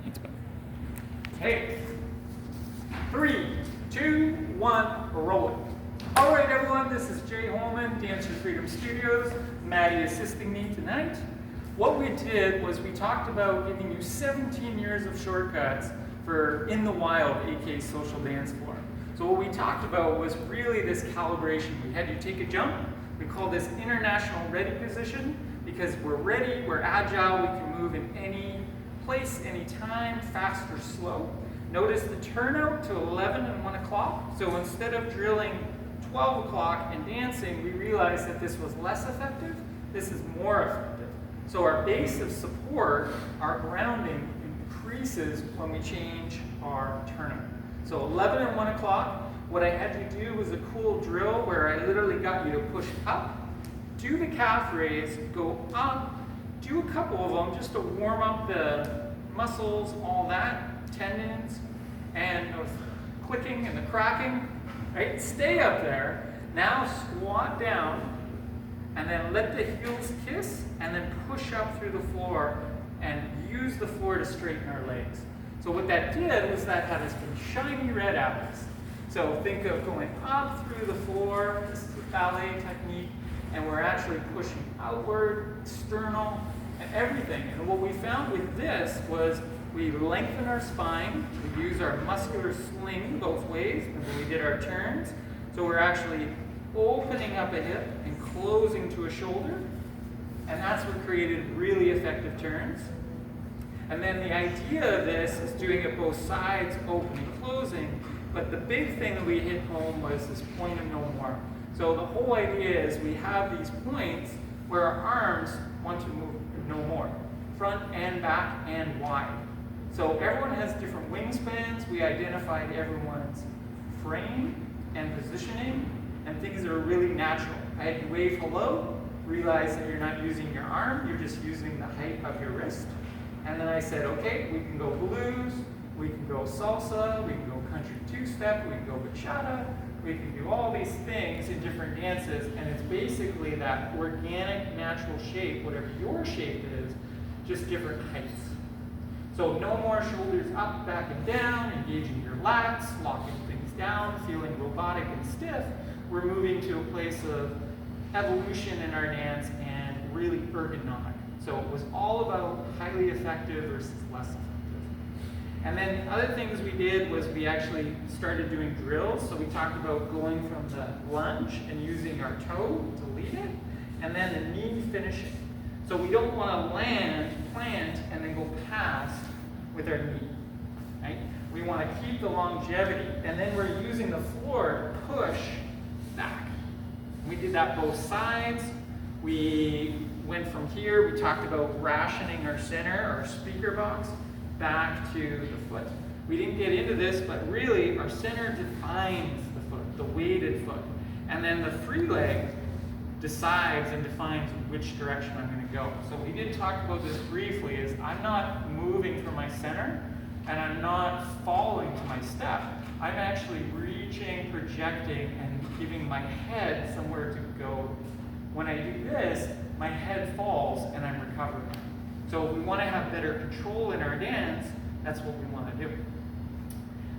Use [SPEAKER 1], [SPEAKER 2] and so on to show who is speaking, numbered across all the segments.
[SPEAKER 1] Thanks, bud.
[SPEAKER 2] Hey, 3, 2, 1, rolling. All right, everyone, this is Jay Holman, Dancer Freedom Studios. Maddie assisting me tonight. What we did was we talked about giving you 17 years of shortcuts for in the wild, aka social dance form. So what we talked about was really this calibration. We had you take a jump. We call this international ready position because we're ready, we're agile, we can move in any place, any time, fast or slow. Notice the turnout to 11 and 1 o'clock. So instead of drilling 12 o'clock and dancing, we realized that this was less effective. This is more effective. So our base of support, our grounding, increases when we change our turnout. So 11 and 1 o'clock, what I had you do was a cool drill where I literally got you to push up, do the calf raise, go up, do a couple of them just to warm up the muscles, all that, tendons, and the clicking and the cracking, right? Stay up there. Now squat down, and then let the heels kiss, and then push up through the floor and use the floor to straighten our legs. So what that did was that had us big shiny red apples. So think of going up through the floor. This is a ballet technique, and we're actually pushing outward, sternal, and everything. And what we found with this was we lengthen our spine, we use our muscular sling both ways when we did our turns. So we're actually opening up a hip and closing to a shoulder. And that's what created really effective turns. And then the idea of this is doing it both sides, open and closing. But the big thing that we hit home was this point of no more. So the whole idea is we have these points where our arms want to move no more, front and back and wide. So everyone has different wingspans. We identified everyone's frame and positioning and things that are really natural. I had you wave hello, realize that you're not using your arm, you're just using the height of your wrist. And then I said, okay, we can go blues, we can go salsa, we can go country two-step, we can go bachata, we can do all these things in different dances, and it's basically that organic, natural shape, whatever your shape is, just different heights. So no more shoulders up, back, and down, engaging your lats, locking things down, feeling robotic and stiff. We're moving to a place of evolution in our dance and really ergonomic. So it was all about highly effective versus less effective. And then other things we did was we actually started doing drills. So we talked about going from the lunge and using our toe to lead it, and then the knee finishing. So we don't want to land, plant, and then go past with our knee, right? We want to keep the longevity, and then we're using the floor to push back. We did that both sides. We went from here, we talked about rationing our center, our speaker box, back to the foot. We didn't get into this, but really our center defines the foot, the weighted foot. And then the free leg decides and defines which direction I'm going to go. So we did talk about this briefly, is I'm not moving from my center, and I'm not following to my step. I'm actually reaching, projecting, and giving my head somewhere to go. When I do this, my head falls and I'm recovering. So if we want to have better control in our dance, that's what we want to do.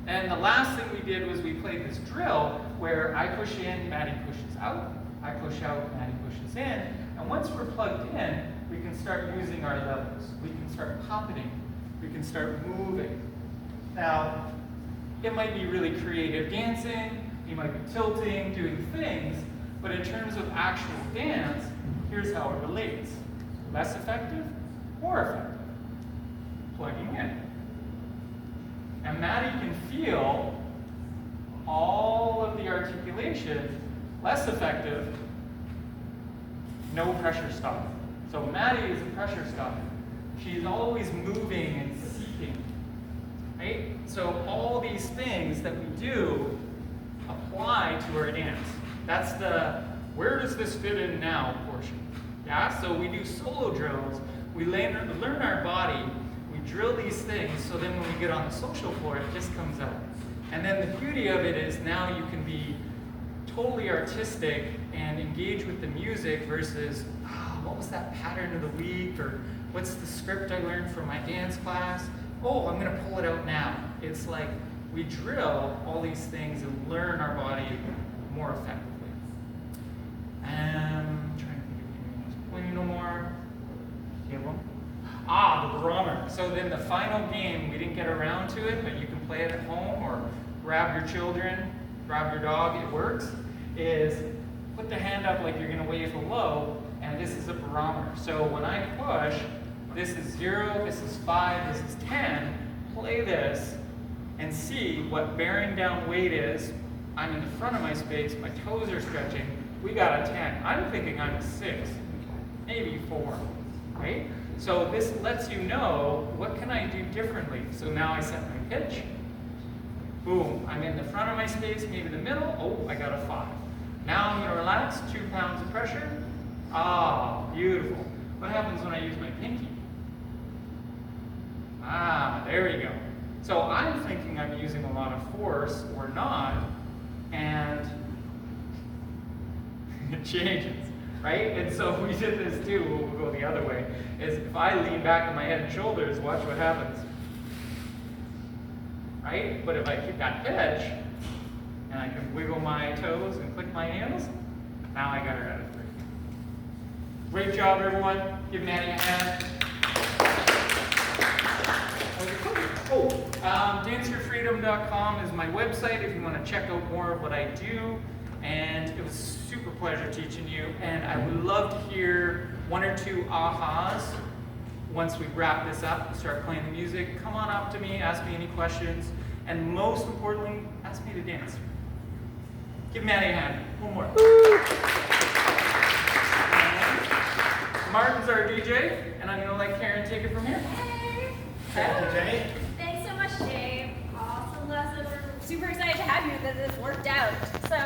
[SPEAKER 2] And the last thing we did was we played this drill where I push in, Maddie pushes out, I push out, Maddie pushes in, and once we're plugged in, we can start using our levels. We can start puppeting, we can start moving. Now, it might be really creative dancing, you might be tilting, doing things, but in terms of actual dance, here's how it relates. Less effective, more effective. Plugging in. And Maddie can feel all of the articulation, less effective, no pressure stopping. So Maddie is a pressure stopper. She's always moving and seeking, right? So all these things that we do apply to our dance. That's the where does this fit in now portion. Yeah, so we do solo drills, we learn our body, we drill these things, so then when we get on the social floor, it just comes out. And then the beauty of it is now you can be totally artistic and engage with the music versus, what was that pattern of the week, or what's the script I learned from my dance class? oh, I'm going to pull it out now. It's like we drill all these things and learn our body more effectively. I'm trying to think of anything else. No more. Do you have one? Ah, the barometer. So then the final game, we didn't get around to it, but you can play it at home or grab your children, grab your dog, it works, is put the hand up like you're going to wave hello, and this is a barometer. So when I push, this is 0, this is 5, this is 10, play this and see what bearing down weight is. I'm in the front of my space, my toes are stretching, we got a 10. I'm thinking I'm a 6, maybe 4, right? So this lets you know, what can I do differently? So now I set my pitch, boom, I'm in the front of my space, maybe the middle, oh, I got a 5. Now I'm going to relax, 2 pounds of pressure. Ah, beautiful. What happens when I use my pinky? Ah, there you go. So I'm thinking I'm using a lot of force or not, and it changes, right? And so we did this too, we'll go the other way, is if I lean back on my head and shoulders, watch what happens. Right? But if I keep that pitch, and I can wiggle my toes and click my heels, now I got her out of 3. Great job, everyone. Give Maddie a hand. danceyourfreedom.com is my website if you want to check out more of what I do. And it was a super pleasure teaching you. And I would love to hear 1 or 2 ahas once we wrap this up and start playing the music. Come on up to me, ask me any questions, and most importantly, ask me to dance. Give Maddie a hand. One more. Martin's our DJ, and I'm going to let Karen take it from here.
[SPEAKER 1] Hey!
[SPEAKER 2] Thank you, Jenny.
[SPEAKER 1] Thanks so much, Dave. Awesome lesson. We're super excited to have you because this worked out. So